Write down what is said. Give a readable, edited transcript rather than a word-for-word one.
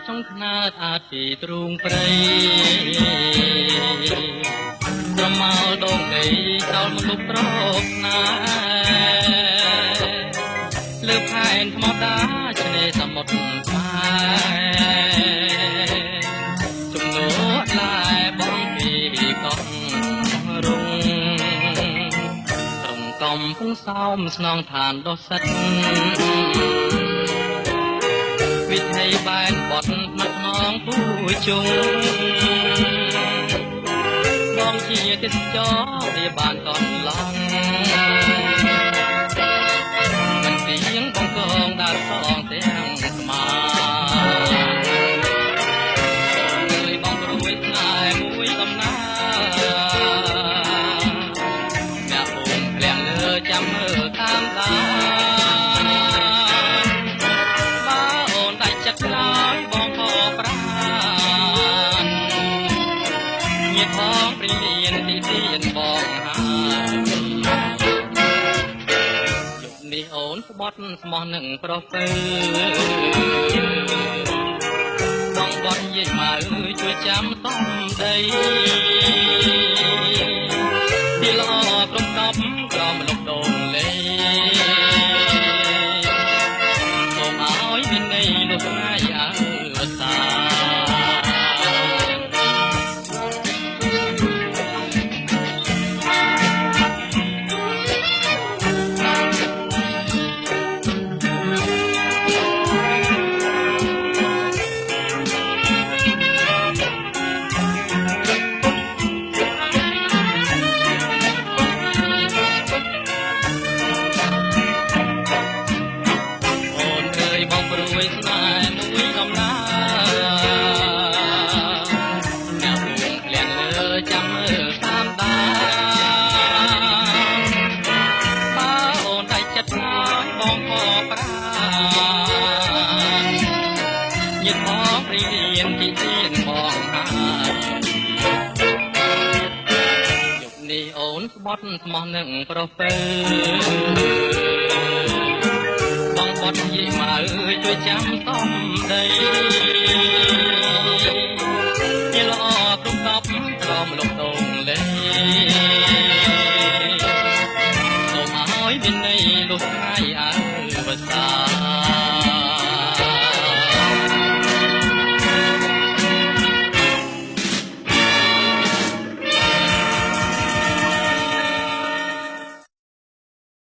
ចុងខ្នាតអាចពីទ្រូងព្រៃត្រមោលដងដីចោលមនុស្សប្រកណាលើផែនថ្មតាឆ្នេរសមុទ្រខ្មែរជំនួសឡាយបងពីកោះរុងត្រង់កំពុងសោមស្នងឋានដុសសិតវិថីបែនបត់ណាត់នងពូជុងបងជាទេសចរវាបានកន្លងមិនទៀងបងកងដើរសងទាំងស្មាលើយបងរួយស្នេហ៍មួយកំណាអ្នកពងភ្លៀងលើចាំមើលតាមដាបងខប្រានញាតផងព្រៀនទីទៀនបងហើយយប់នេះអូនស្បត់ស្មោះនឹងប្រុសពើបងបត់យាយម៉ៅជួយចាំសំដីទីល្អក្រុមតបក្រមលុបដូងលេសូមឲ្យវិន័យនោះថ្ងៃបងព្រួយស្នេហ៍មួយកំណាអ្នកពងភ្លៀងលើចាំមើលតាមដាបើអូនតែចិត្តណាស់បងខប្រានញាតផងព្រៀនទីទៀនបងហើយយប់នេះអូនស្បត់ស្មោះនឹងប្រុសពើបងបត់យាយម៉ៅជួយចាំសំដី